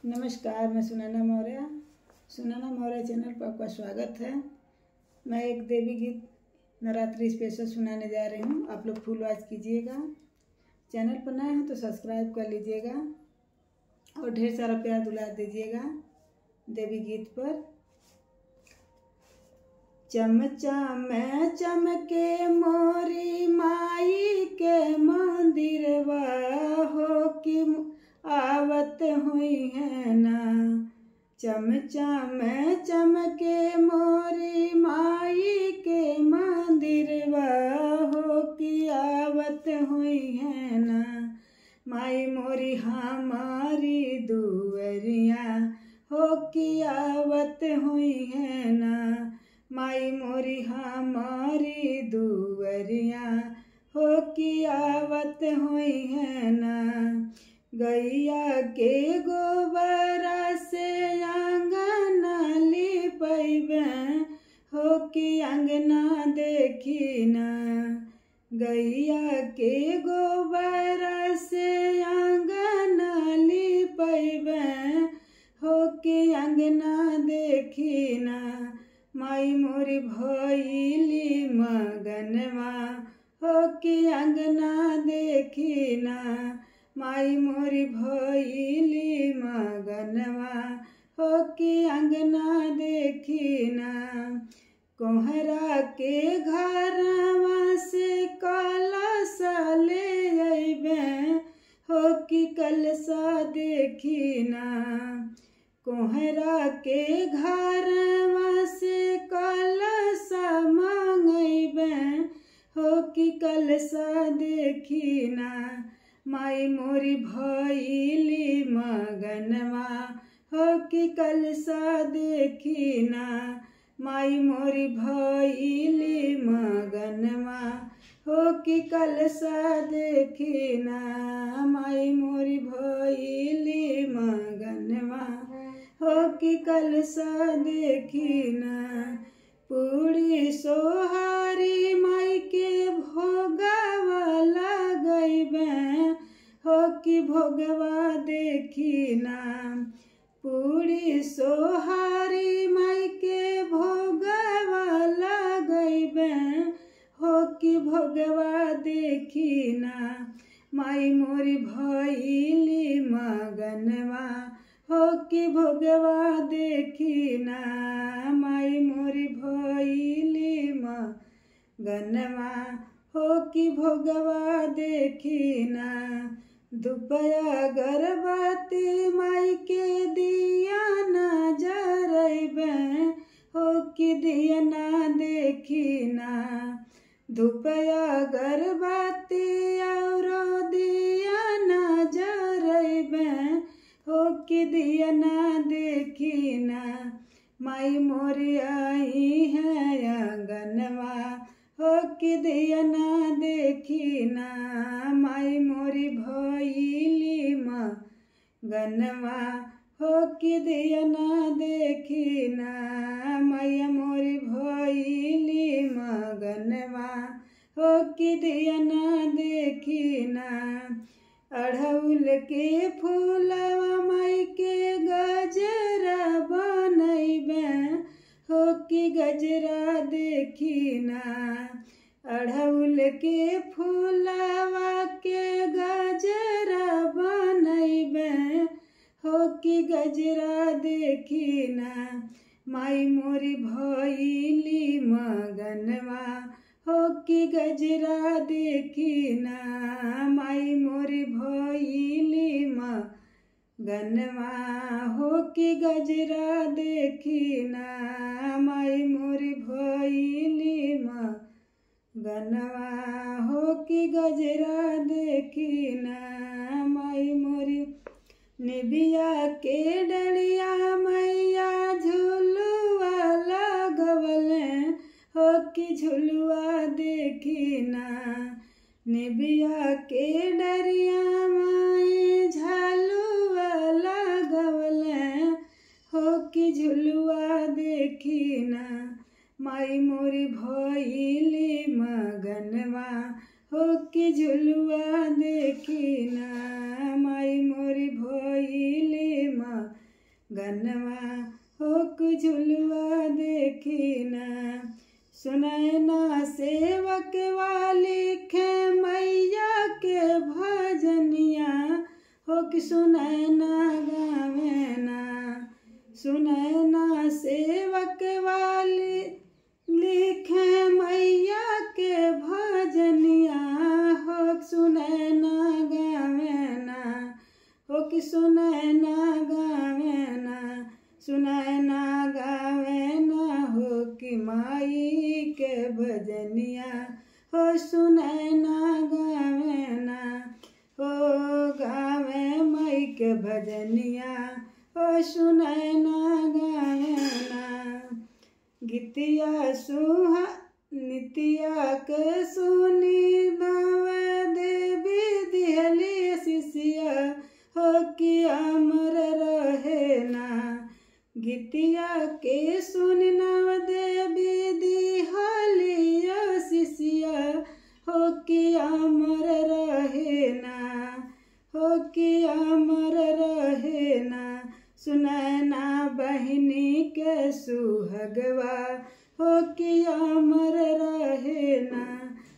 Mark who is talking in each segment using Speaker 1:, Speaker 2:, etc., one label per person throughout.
Speaker 1: नमस्कार, मैं सुनैना मौर्य। सुनैना मौर्य चैनल पर आपका स्वागत है। मैं एक देवी गीत नवरात्रि स्पेशल सुनाने जा रही हूँ। आप लोग फुल वॉच कीजिएगा। चैनल पर नए हैं तो सब्सक्राइब कर लीजिएगा और ढेर सारा प्यार दुलार दीजिएगा देवी गीत पर। चम चम चमके मोरी माई के मंदिरवा हो कि आवत हुई है ना। चम चम चमके मोरी माई के मंदिरवा हो कि आवत हुई है ना। माई मोरी हमारी दुवरिया हो कि आवत हुई है ना। माई मोरी हमारी दुवरिया हो कि आवत हुई है ना। गैया के गोबरा से आंगना लिपैबे हो कि अंगना देखी ना। गैया के गोबरा से आंगना लिपैबे हो कि अंगना देखी ना। माई मोरी भइली मगनवा हो कि अंगना देखी ना। माई मोरी भइली मगनवा हो कि अंगना देखी ना। कोहरा के घरवा से कलशा ले अइबे हो कि कलशा देखी ना। कोहरा के घरवा से कलशा मांगइबे हो कि कलशा देखी ना। माई मोरी भइली मगनवा हो कि कलशा देखी ना। माई मोरी भइली मगनवा हो कि कलशा देखी ना। माई मोरी भइली मगनवा हो कि कलशा देखी ना। पूरी सोहारी माई के भोगवा लगइबे हो कि भोगवा देखी ना। पूरी सोहारी माई के भोगवा लगइबे हो कि भोगवा देखी ना। माई मोरी भइली मगनवा हो कि भोगवा देखी ना। माई मोरी भइली मगनवा हो कि भोगवा देखी ना। दुपया गर्भवती माई के दिया ना जरइबे हो कि दिया ना देखी ना। दुपया गर्भवती और दिया ना जरइबे हो कि दिया ना देखी ना। माई मोरी आई है आंगनवा हो कि दिया ना देखी ना। माई मोरी भइली मगनवा हो कि दिया ना देखी ना। मैया मोरी भइली मगनवा हो कि दिया ना देखी ना। अड़हुल के फूलवा माई के गजरा बनइबे हो कि गजरा देखी ना। अड़हुल के फूलवा के गजरा बनइबे हो कि गजरा देखी ना। माई मोरी भइली मगनवा हो कि गजरा देखी ना। माई मोरी भइली मगनवा हो कि गजरा देखी ना। माई मोरी भइली मगनवा हो कि गजरा देखी ना। माई मोरी निबिया के डलिया मैया झुलुआ लगवले हो कि झुलुआ देखी ना। निबिया के डरिया माई झलुआ लगवले हो कि झुलुआ देखी ना। माई मोरी भइली मगनवा हो कि झुलुआ देखी ना। माई मोरी भइली गनवा हो कुझुलवा देखी ना। सुनैना सेवक वाली खे मैया के भजनिया हो कि सुनैना गावे ना। सुनैना सेवक वाली लिखे मैया के भजनिया हो सुनैना गावे ना। हो कि सुनैना गावे ना। सुनैना गावे ना हो कि माई के भजनिया हो सुनैना गावे ना। हो गावे माई के भजनिया हो सुनैना गावे ना। गीतिया सुहा नितिया के सुनी नवे देवी दिहली शिष्या हो कि अमर रहे ना। गीतिया के सुन नव देवी दिहली शिष्या हो कि अमर रहे ना। हो कि अमर रहे ना। सुनैना बहिनी के सुहगवा हो कि अमर रहे ना।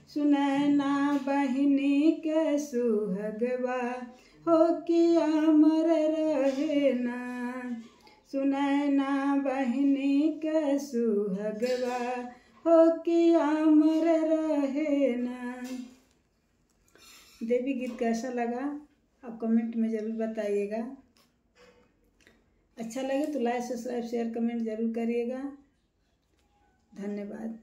Speaker 1: सुनैना बहिनी के सुहगवा हो कि अमर रहे ना। सुनैना बहिनी के सुहगवा हो कि अमर रहे ना। देवी गीत कैसा लगा आप कमेंट में ज़रूर बताइएगा। अच्छा लगे तो लाइक सब्सक्राइब शेयर कमेंट ज़रूर करिएगा। धन्यवाद।